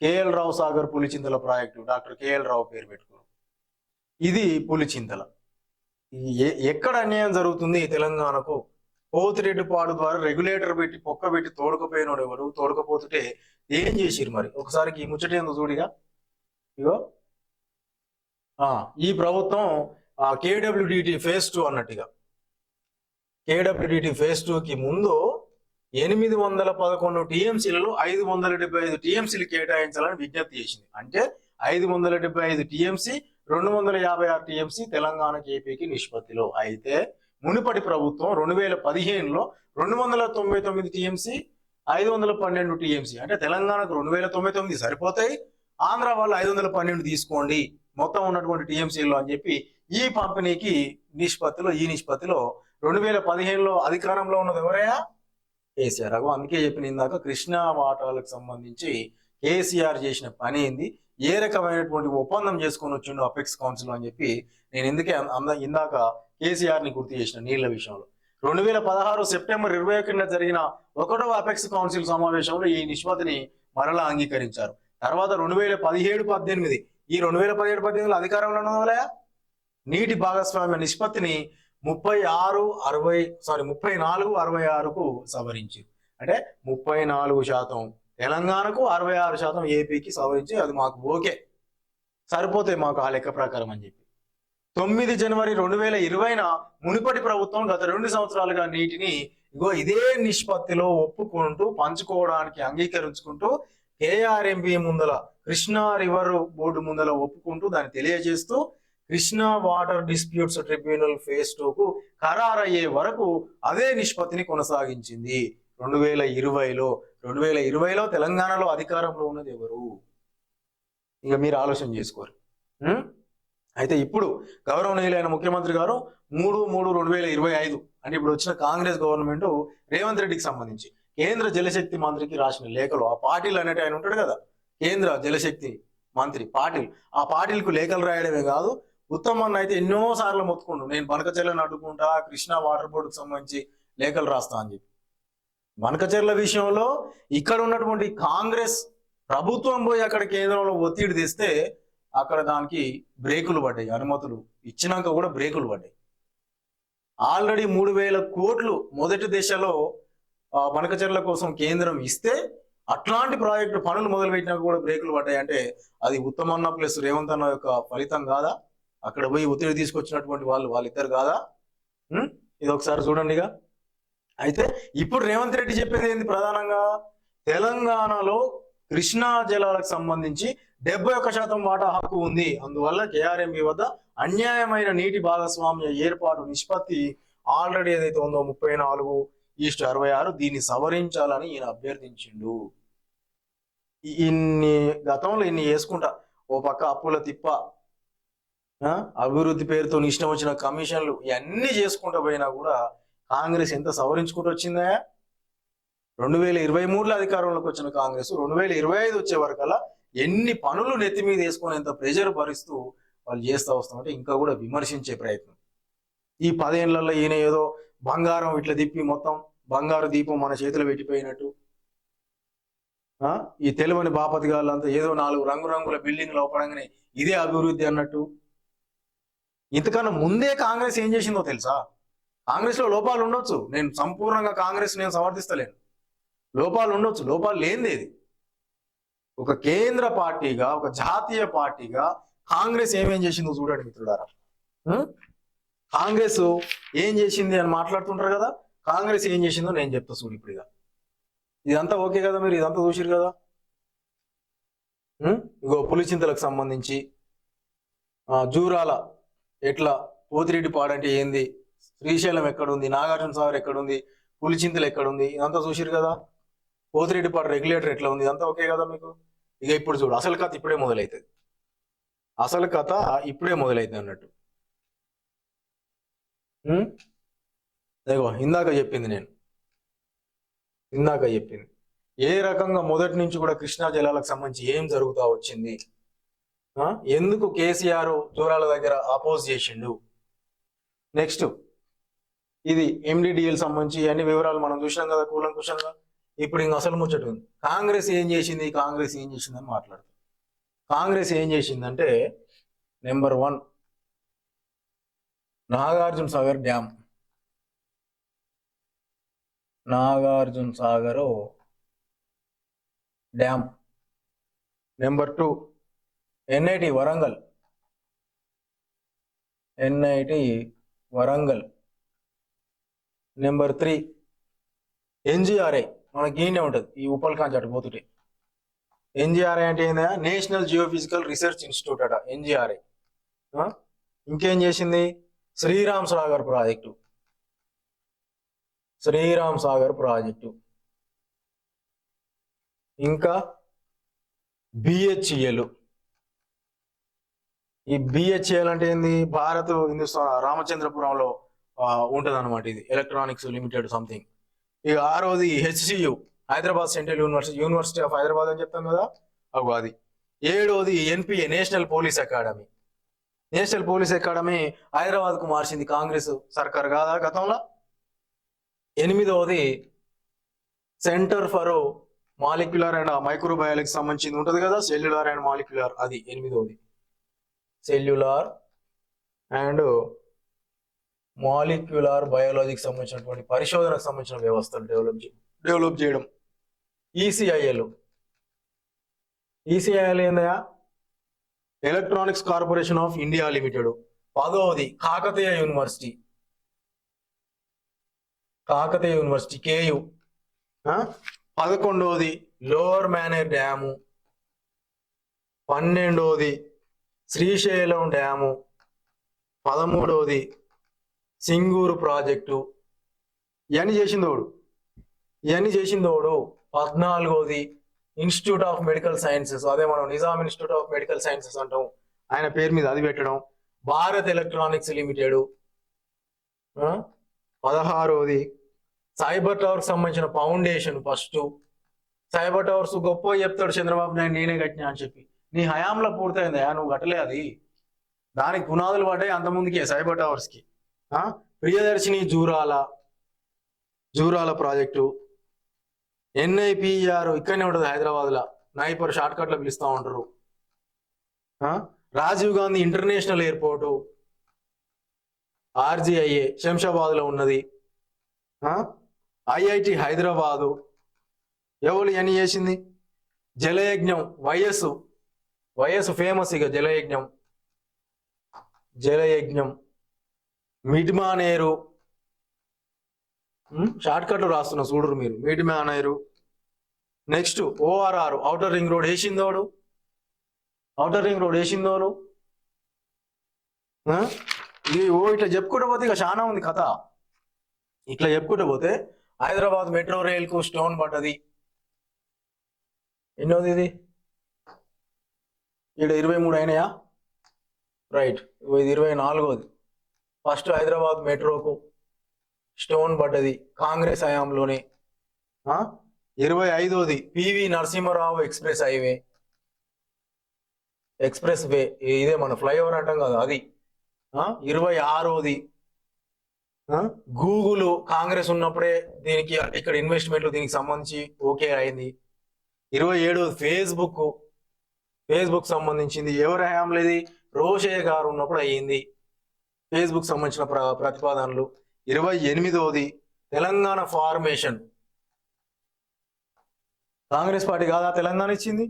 A: KL Rao Sagar Pulichintala project doctor KL Rao పేరు పెట్టుకున్నాం. ఇది పులిచింతల. ఎక్కడ అన్యాయం జరుగుతుంది తెలంగాణకు? పోతిరెడ్డిపాడు ద్వారా రెగ్యులేటర్ పెట్టి పొక్క పెట్టి తోడుకపోయినోడు ఎవడు? తోడుకపోతుంటే ఏం చేసిరు మరి? ఒకసారికి ఈ ముచ్చట ఏందో చూడిగా. ఇగో ఈ ప్రభుత్వం కేడబ్ల్యూడిటి ఫేజ్ 2 అన్నట్టుగా, కేడబ్ల్యూడిటి ఫేజ్ 2కి ముందు 811 టీఎంసీలలో 575 టీఎంసీలు కేటాయించాలని విజ్ఞప్తి చేసింది. అంటే 575 టీఎంసీ 256 టీఎంసీ తెలంగాణకి, ఏపీకి నిష్పత్తిలో. అయితే మునుపటి ప్రభుత్వం 2015లో 299 టీఎంసీ 512 టీఎంసీ, అంటే తెలంగాణకు 2099 సరిపోతాయి, ఆంధ్ర వాళ్ళు 512 తీసుకోండి మొత్తం ఉన్నటువంటి టీఎంసీలో అని చెప్పి ఈ పంపిణీకి నిష్పత్తిలో 2015లో అధికారంలో ఉన్నది ఎవరయ్యా? కేసీఆర్. అందుకే చెప్పిన ఇందాక కృష్ణా వాటాలకు సంబంధించి కేసీఆర్ చేసిన పని ఏంది, ఏ రకమైనటువంటి ఒప్పందం చేసుకొని వచ్చిండు అపెక్స్ కౌన్సిల్ అని చెప్పి నేను ఎందుకే ఇందాక కేసీఆర్ ని గుర్తు చేసిన నీళ్ల విషయంలో. 2016 సెప్టెంబర్ 21న జరిగిన 1వ అపెక్స్ కౌన్సిల్ సమావేశంలో ఈ నిష్పత్తిని మరలా అంగీకరించారు. తర్వాత 2017-18 ఈ 2017-18లో అధికారంలో ఉన్నదోలయా నీటి భాగస్వామ్య నిష్పత్తిని 34-66కు సవరించారు. అంటే 34% తెలంగాణకు, 66% ఏపీకి సవరించి అది మాకు ఓకే, సరిపోతాయి మాకు ఆ లెక్క ప్రకారం అని చెప్పి 9 జనవరి 2020న మునుపటి ప్రభుత్వం గత 2 సంవత్సరాలుగా నీటిని ఇదే నిష్పత్తిలో ఒప్పుకుంటూ పంచుకోవడానికి అంగీకరించుకుంటూ కేఆర్ఎంబి ముందల, కృష్ణా రివర్ బోర్డు ముందల ఒప్పుకుంటూ దాన్ని తెలియజేస్తూ Krishna water disputes tribunal phase 2కు ఖరారయ్యే వరకు అదే నిష్పత్తిని కొనసాగించింది. 2020లో తెలంగాణలో అధికారంలో ఉన్నది ఎవరు? ఇక మీరు ఆలోచన చేసుకోరు. అయితే ఇప్పుడు గౌరవనీయులైన ముఖ్యమంత్రి గారు 3/3/2025 అంటే ఇప్పుడు వచ్చిన కాంగ్రెస్ గవర్నమెంట్ రేవంత్ రెడ్డికి సంబంధించి కేంద్ర జలశక్తి మంత్రికి రాసిన లేఖలో, ఆ పాటిల్ అనేటి ఆయన ఉంటాడు కదా కేంద్ర జలశక్తి మంత్రి పాటిల్, ఆ పాటిల్కు లేఖలు రాయడమే కాదు, ఉత్తమన్న అయితే ఎన్నో సార్లు మొత్తుకుంటు నేను బనకచెర్లను అడ్డుకుంటా, కృష్ణా వాటర్ బోర్డుకు సంబంధించి లేఖలు రాస్తా అని చెప్పి. బనకచెర్ల విషయంలో ఇక్కడ ఉన్నటువంటి కాంగ్రెస్ ప్రభుత్వం పోయి అక్కడ కేంద్రంలో ఒత్తిడి తెస్తే అక్కడ దానికి బ్రేకులు పడ్డాయి, అనుమతులు ఇచ్చినాక కూడా బ్రేకులు పడ్డాయి. ఆల్రెడీ 3,000 కోట్లు మొదటి దశలో బనకచెర్ల కోసం కేంద్రం ఇస్తే అట్లాంటి ప్రాజెక్టు పనులు మొదలుపెట్టినాక కూడా బ్రేకులు పడ్డాయి. అంటే అది ఉత్తమన్న ప్లస్ రేవంత్ అన్న యొక్క ఫలితం కాదా? అక్కడ పోయి ఒత్తిడి తీసుకొచ్చినటువంటి వాళ్ళిద్దరు కాదా? ఇది ఒకసారి చూడండిగా. అయితే ఇప్పుడు రేవంత్ రెడ్డి చెప్పేది ఏంది? ప్రధానంగా తెలంగాణలో కృష్ణా జలాలకు సంబంధించి 71% వాటా హక్కు ఉంది, అందువల్ల కేఆర్ఎంబి వద్ద అన్యాయమైన నీటి భాగస్వామ్య ఏర్పాటు నిష్పత్తి ఆల్రెడీ ఏదైతే ఉందో 34:66 దీన్ని సవరించాలని ఈయన అభ్యర్థించిండు. గతంలో ఇన్ని వేసుకుంటా, ఓ పక్క అప్పుల తిప్ప, అభివృద్ధి పేరుతో ఇష్టం వచ్చిన కమిషన్లు ఇవన్నీ చేసుకుంటూ పోయినా కూడా కాంగ్రెస్ ఎంత సవరించుకుంటూ వచ్చిందా? 2023లో అధికారంలోకి వచ్చిన కాంగ్రెస్ 2025 వచ్చే వరకల్లా ఎన్ని పనులు నెత్తి మీద వేసుకొని ఎంత ప్రెషర్ భరిస్తూ వాళ్ళు చేస్తూ వస్తామంటే ఇంకా కూడా విమర్శించే ప్రయత్నం. ఈ 10 ఏళ్లలో ఈయన ఏదో బంగారం ఇట్లా తిప్పి మొత్తం బంగారు దీపం మన చేతిలో పెట్టిపోయినట్టు, ఈ తెలుగుని బాపతి గాళ్ళంతా ఏదో 4 రంగురంగుల బిల్డింగ్లు అవపడంగానే ఇదే అభివృద్ధి అన్నట్టు. ఇంతకన్నా ముందే కాంగ్రెస్ ఏం చేసిందో తెలుసా? కాంగ్రెస్ లో లోపాలు ఉండొచ్చు, నేను సంపూర్ణంగా కాంగ్రెస్ నేను సమర్థిస్తలేను, లోపాలు ఉండొచ్చు, లోపాలు లేనిది. ఒక కేంద్ర పార్టీగా, ఒక జాతీయ పార్టీగా కాంగ్రెస్ ఏమేం చేసిందో చూడండి మిత్రులారా. కాంగ్రెస్ ఏం చేసింది అని మాట్లాడుతుంటారు కదా, కాంగ్రెస్ ఏం చేసిందో నేను చెప్తా చూడు ఇప్పుడు. ఇదంతా ఓకే కదా, మీరు ఇదంతా చూసిరు కదా. ఇగో పులిచింతలకు సంబంధించి జూరాల ఎట్లా, పోతిరెడ్డిపాడు అంటే ఏంది, శ్రీశైలం ఎక్కడుంది, నాగార్జున సాగర్ ఎక్కడుంది, పులిచింతలు ఎక్కడుంది, ఇదంతా చూసిరు కదా. పోతిరెడ్డిపాడు రెగ్యులేటర్ ఎట్లా ఉంది, ఇదంతా ఓకే కదా మీకు. ఇక ఇప్పుడు చూడు, అసలు కథ ఇప్పుడే మొదలవుతుంది, అసలు కథ ఇప్పుడే మొదలవుతుంది అన్నట్టు. ఉం? ఇదిగో ఇందాక చెప్పింది ఏ రకంగా మొదటి నుంచి కూడా కృష్ణా జలాలకు సంబంధించి ఏం జరుగుతా వచ్చింది, ఎందుకు కేసీఆర్ జోరాల దగ్గర అపోజ్ చేసిండు. నెక్స్ట్ ఇది ఎండిడిఎల్ సంబంధించి అన్ని వివరాలు మనం చూసినాం కదా కూలంకుషంగా. ఇప్పుడు ఇంక అసలు ముచ్చట ఉంది, కాంగ్రెస్ ఏం చేసింది అని మాట్లాడుతుంది. కాంగ్రెస్ ఏం చేసిందంటే number 1 Nagarjuna Sagar dam, Nagarjuna Sagar dam. Number 2 NIT Warangal. Number 3 NGRI, మనకి ఈయనే ఉంటుంది ఈ ఉప్పల్ కాంచి అటు పోతుంటే. ఎన్జిఆర్ఐ అంటే ఏందా, నేషనల్ జియోఫిజికల్ రీసెర్చ్ ఇన్స్టిట్యూట్ అట ఎన్జిఆర్ఐ. ఇంకేం చేసింది, శ్రీరామ్ సాగర్ ప్రాజెక్టు, ఇంకా బిహెచ్ఈఎల్. ఈ బిహెచ్ఏఎల్ అంటే ఏంది, భారత్ హిందుస్థాన్ రామచంద్రపురంలో ఉంటుంది అనమాట. ఇది ఎలక్ట్రానిక్స్ లిమిటెడ్ సంథింగ్. ఇక 6వది HCU, Hyderabad central university of Hyderabad అని చెప్తాం కదా, అది. 7వది ఎన్పిఏ, నేషనల్ పోలీస్ అకాడమీ హైదరాబాద్కు మార్చింది కాంగ్రెస్ సర్కార్ కాదా గతంలో. 8వది సెంటర్ ఫర్ మాలిక్యులర్ అండ్ మైక్రోబయాలజీకి సంబంధించింది ఉంటుంది కదా, సెల్యులార్ అండ్ మాలిక్యులర్, అది 8వది. సెల్యులార్ అండ్ మాలిక్యులర్ బయాలజీకి సంబంధించినటువంటి పరిశోధనకు సంబంధించిన వ్యవస్థలు డెవలప్ చేయడం. ఈసీఐఎల్ ఏందయా, electronics corporation of India limited. 10వది కాకతీయ యూనివర్సిటీ కేయు. 11వది లోవర్ మేనేర్ డ్యాము. 12వది శ్రీశైలం డ్యాము. 13వది సింగూరు ప్రాజెక్టు. ఇవన్నీ చేసిందోడు. 14వది ఇన్స్టిట్యూట్ ఆఫ్ మెడికల్ సైన్సెస్, అదే మనం Nizam institute of medical sciences అంటాం, ఆయన పేరు మీద అది పెట్టడం. Bharat electronics limited. 16వది సైబర్ టవర్కి సంబంధించిన ఫౌండేషన్. ఫస్ట్ సైబర్ టవర్స్ గొప్ప చెప్తాడు చంద్రబాబు నాయుడు, నేనే కట్టినా అని చెప్పి. నీ హయాంలో పూర్తయిందా, నువ్వు కట్టలే అది. దానికి పునాదులు పడ్డాయి అంతకుముందుకే సైబర్ టవర్స్ కి. ప్రియదర్శిని జూరాల ప్రాజెక్టు. ఎన్ఐపిఆర్ ఇక్కడనే ఉంటుంది హైదరాబాద్ లో, నైపర్ షార్ట్ కట్ లో పిలుస్తూ ఉంటారు. Rajiv Gandhi international airport RGIA Shamshabad లో ఉన్నది. ఐఐటి హైదరాబాదు. ఎవరు ఎన్ని చేసింది, జలయజ్ఞం. వయస్సు ఫేమస్, ఇక జలయజ్ఞం. మిడ్మానేరు, షార్ట్ కట్లు రాస్తున్నా చూడరు మీరు, Mid Maner. Next ORR, outer ring road వేసిందోడు. ఇది ఇట్లా చెప్పుకుంటూ పోతే ఇక చాలా ఉంది కథ. ఇట్లా చెప్పుకుంటూ పోతే హైదరాబాద్ మెట్రో రైల్ కు స్టోన్ పడ్డది. ఎన్నోది ఇది, ఇక్కడ 23 అయినాయా, రైట్. ఇది 24వది. ఫస్ట్ హైదరాబాద్ మెట్రోకు స్టోన్ పడ్డది కాంగ్రెస్ హయాంలోనే. 25వది పివి నరసింహారావు ఎక్స్ప్రెస్ వే, ఇదే మన ఫ్లైఓవర్ అంటాం కదా అది. 26వది గూగుల్, కాంగ్రెస్ ఉన్నప్పుడే దీనికి ఇక్కడ ఇన్వెస్ట్మెంట్లు దీనికి సంబంధించి ఓకే అయింది. 27వది ఫేస్బుక్ సంబంధించింది. ఎవరి హయాంలో ఇది, రోషయ్య గారు ఉన్నప్పుడు అయ్యింది ఫేస్బుక్ సంబంధించిన ప్రతిపాదనలు. 28వది తెలంగాణ ఫార్మేషన్. కాంగ్రెస్ పార్టీ కాదా తెలంగాణ ఇచ్చింది,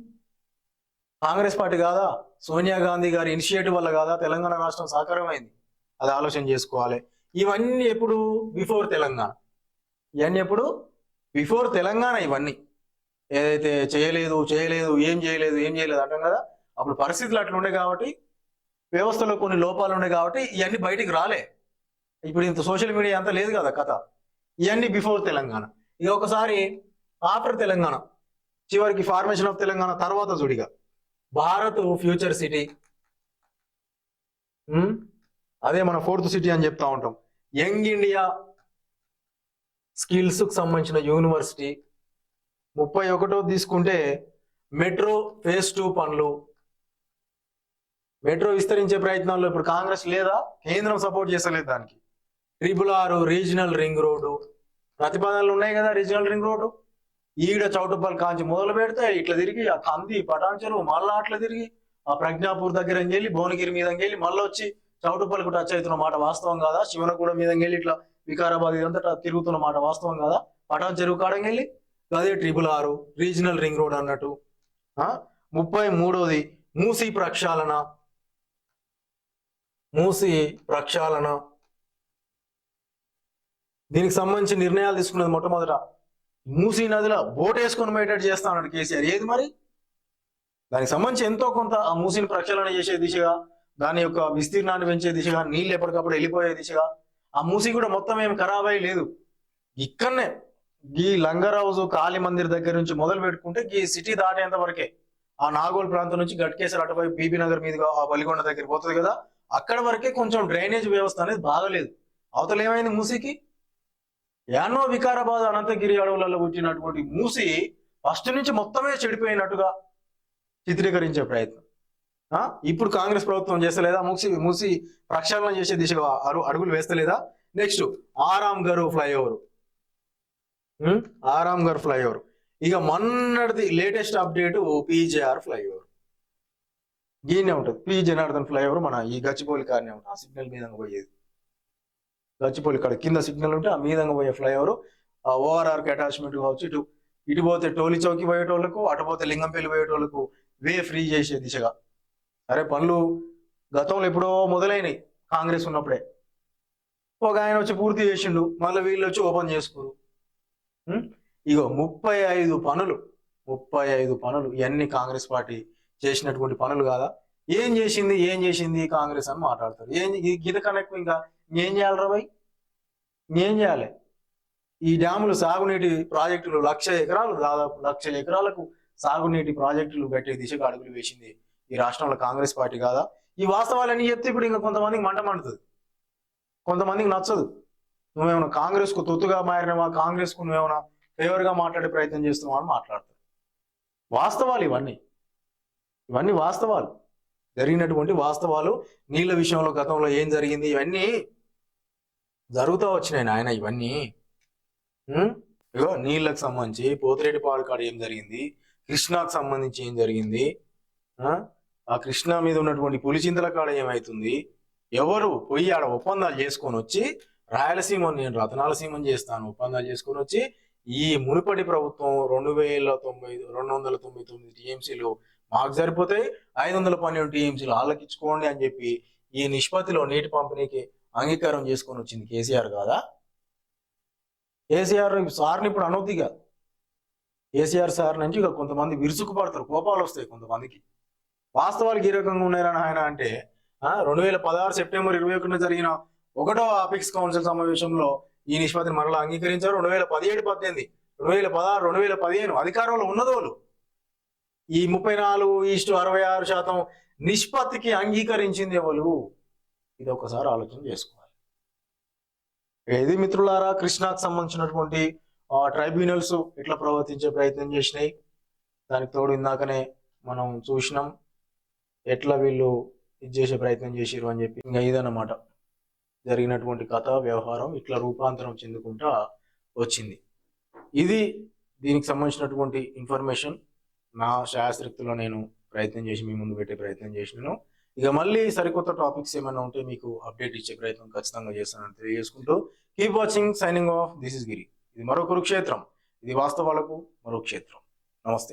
A: కాంగ్రెస్ పార్టీ కాదా, సోనియా గాంధీ గారి ఇనిషియేటివ్ వల్ల కాదా తెలంగాణ రాష్ట్రం సాకారమైంది, అది ఆలోచన చేసుకోవాలి. ఇవన్నీ ఎప్పుడు, బిఫోర్ తెలంగాణ. ఇవన్నీ ఏదైతే చేయలేదు ఏం చేయలేదు అంటాం కదా, అప్పుడు పరిస్థితులు అట్లా ఉండే కాబట్టి, వ్యవస్థలో కొన్ని లోపాలు ఉండే కాబట్టి ఇవన్నీ బయటికి రాలే. ఇప్పుడు ఇంత సోషల్ మీడియా అంతా లేదు కదా కథ. ఇవన్నీ బిఫోర్ తెలంగాణ. ఇక ఒకసారి ఆఫ్టర్ తెలంగాణ, చివరికి ఫార్మేషన్ ఆఫ్ తెలంగాణ తర్వాత చూడిగా భారత్ ఫ్యూచర్ సిటీ, అదే మన 4th సిటీ అని చెప్తా ఉంటాం. యంగ్ ఇండియా స్కిల్స్కి సంబంధించిన యూనివర్సిటీ. 31 తీసుకుంటే మెట్రో ఫేజ్ 2 పనులు. మెట్రో విస్తరించే ప్రయత్నాల్లో ఇప్పుడు కాంగ్రెస్ లేదా, కేంద్రం సపోర్ట్ చేస్తలేదు దానికి. 666 రీజనల్ రింగ్ రోడ్డు ప్రతిపాదనలు ఉన్నాయి కదా. రీజనల్ రింగ్ రోడ్డు ఈడ చౌటుప్పల్ కాంచి మొదలు పెడితే ఇట్లా తిరిగి ఆ కంది పటాన్చెరు మళ్ళా అట్లా తిరిగి ఆ ప్రజ్ఞాపూర్ దగ్గర వెళ్ళి భువనగిరి మీద వెళ్ళి మళ్ళీ వచ్చి చౌటుప్పల్కు టచ్ అవుతున్న మాట వాస్తవం కాదా? శివనగూడ మీద వెళ్ళి ఇట్లా వికారాబాద్ ఇదంతా తిరుగుతున్న మాట వాస్తవం కాదా? పటాన్చెరు కాడంగెళ్ళి అదే 666 రీజనల్ రింగ్ రోడ్ అన్నట్టు. 33ది మూసీ ప్రక్షాళన. మూసీ ప్రక్షాళన దీనికి సంబంధించి నిర్ణయాలు తీసుకున్నది మొట్టమొదట మూసీ నదిలో బోట్ వేసుకొని పోయేటట్టు చేస్తా అన్నాడు కేసీఆర్. ఏది మరి? దానికి సంబంధించి ఎంతో కొంత ఆ మూసీని ప్రక్షాళన చేసే దిశగా, దాని యొక్క విస్తీర్ణాన్ని పెంచే దిశగా, నీళ్ళు ఎప్పటికప్పుడు వెళ్ళిపోయే దిశగా. ఆ మూసీ కూడా మొత్తం ఏం ఖరాబ్ అయ్యి లేదు. ఇక్కడనే ఈ లంగర్ హౌస్ కాళీ మందిర్ దగ్గర నుంచి మొదలు పెట్టుకుంటే ఈ సిటీ దాటేంత వరకే, ఆ నాగోల్ ప్రాంతం నుంచి గట్కేసర్ అటువైపు బీబీ నగర్ మీదుగా ఆ బలిగొండ దగ్గర పోతుంది కదా, అక్కడ వరకే కొంచెం డ్రైనేజ్ వ్యవస్థ అనేది బాగలేదు. అవతల ఏమైంది మూసీకి? యానో వికారాబాద్ అనంతగిరి అడవులలో పుట్టినటువంటి మూసి ఫస్ట్ నుంచి మొత్తమే చెడిపోయినట్టుగా చిత్రీకరించే ప్రయత్నం ఇప్పుడు కాంగ్రెస్ ప్రభుత్వం చేస్తలేదా? మూసి ప్రక్షాళన చేసే దిశగా అడుగులు వేస్తలేదా? Next Aramghar flyover. Aramghar flyover ఇక మొన్నటిది లేటెస్ట్ అప్డేట్ పీజేఆర్ ఫ్లైఓవర్. దీన్నే ఉంటుంది పి జనార్దన్ ఫ్లైఓవర్. మన ఈ గచ్చిబౌలి కార్నే ఉంటుంది. ఆ సిగ్నల్ మీద పోయేది గచ్చిపోలి ఇక్కడ కింద సిగ్నల్ ఉంటే ఆ మీదంగా పోయే ఫ్లైఓవర్. ఆ ఓఆర్ఆర్కి అటాచ్మెంట్ కావచ్చు. ఇటు పోతే టోలీ చౌకి పోయేటోళ్ళకు, అటు పోతే లింగంపల్లి పోయేటోళ్ళకు వే ఫ్రీ చేసే దిశగా. సరే పనులు గతంలో ఎప్పుడో మొదలైనవి కాంగ్రెస్ ఉన్నప్పుడే. ఒక ఆయన వచ్చి పూర్తి చేసిండు, మళ్ళీ వీళ్ళు వచ్చి ఓపెన్ చేసుకోరు. ఇగో 35 పనులు ఇవన్నీ కాంగ్రెస్ పార్టీ చేసినటువంటి పనులు కాదా? ఏం చేసింది కాంగ్రెస్ అని మాట్లాడతారు. గీత కనెక్ట్ ఇంకా ఏం చేయాలి రా భయ్? ఏం చేయాలి? ఈ డ్యాములు సాగునీటి ప్రాజెక్టులు 1,00,000 ఎకరాలు, దాదాపు 1,00,000 ఎకరాలకు సాగునీటి ప్రాజెక్టులు పెట్టే దిశగా అడుగులు వేసింది ఈ రాష్ట్రంలో కాంగ్రెస్ పార్టీ కాదా? ఈ వాస్తవాలన్నీ చెప్తే ఇప్పుడు ఇంకా కొంతమందికి మంట మండుతుంది, కొంతమందికి నచ్చదు. నువ్వేమైనా కాంగ్రెస్కు తొత్తుగా మారినవా, కాంగ్రెస్కు నువ్వేమైనా ఫేవర్గా మాట్లాడే ప్రయత్నం చేస్తున్నావా అని మాట్లాడతారు. వాస్తవాలు ఇవన్నీ వాస్తవాలు, జరిగినటువంటి వాస్తవాలు. నీళ్ళ విషయంలో గతంలో ఏం జరిగింది ఇవన్నీ జరుగుతూ వచ్చినాయి నాయన. ఇవన్నీ ఇగో నీళ్ళకు సంబంధించి పోతిరెడ్డిపాడు కాడ ఏం జరిగింది, కృష్ణాకు సంబంధించి ఏం జరిగింది, ఆ కృష్ణా మీద ఉన్నటువంటి పులిచింతల కాడ ఏమవుతుంది, ఎవరు పోయి ఆడ ఒప్పందాలు చేసుకొని వచ్చి రాయలసీమ నేను రతనాలసీమని చేస్తాను ఒప్పందాలు చేసుకొని వచ్చి ఈ మునుపటి ప్రభుత్వం 299 టీఎంసీలు మాకు సరిపోతాయి, 512 టీఎంసీలు ఆలకించుకోండి అని చెప్పి ఈ నిష్పత్తిలో నీటి పంపిణీకి అంగీకారం చేసుకొని వచ్చింది కేసీఆర్ కాదా? కేసీఆర్ సార్ని ఇప్పుడు అనొద్దు. ఇక కేసీఆర్ సార్ నుంచి ఇక కొంతమంది విరుసుకు పడతారు, కోపాలు వస్తాయి కొంతమందికి. వాస్తవాలు ఈ రకంగా ఉన్నారని ఆయన అంటే 2016 సెప్టెంబర్ 21 జరిగిన 1వ అపెక్స్ కౌన్సిల్ సమావేశంలో ఈ నిష్పత్తిని మరలా అంగీకరించారు. 2017-18, 2016, 2015 అధికారంలో ఉన్నదోళ్ళు ఈ 34:66% నిష్పత్తికి అంగీకరించింది ఎవరు? ఇది ఒకసారి ఆలోచన చేసుకోవాలి. ఇది మిత్రులారా కృష్ణాకు సంబంధించినటువంటి ట్రైబ్యునల్స్ ఇట్లా ప్రవర్తించే ప్రయత్నం చేసినాయి. దానికి తోడు ఇందాకనే మనం చూసినాం ఎట్లా వీళ్ళు ఇది చేసే ప్రయత్నం చేసిరు అని చెప్పి. ఇంకా ఇదన్నమాట జరిగినటువంటి కథ వ్యవహారం ఇట్లా రూపాంతరం చెందుకుంటా వచ్చింది. ఇది దీనికి సంబంధించినటువంటి ఇన్ఫర్మేషన్ నా శాస్త్రక్తిలో నేను ప్రయత్నం చేసి మీ ముందు పెట్టే ప్రయత్నం చేసినాను. ఇక మళ్ళీ సరికొత్త టాపిక్స్ ఏమైనా ఉంటే మీకు అప్డేట్ ఇచ్చే ప్రయత్నం ఖచ్చితంగా చేస్తానని తెలియజేసుకుంటూ keep watching, signing off. This is Giri. ఇది మరో కురుక్షేత్రం, ఇది వాస్తవాలకు మరో క్షేత్రం. నమస్తే.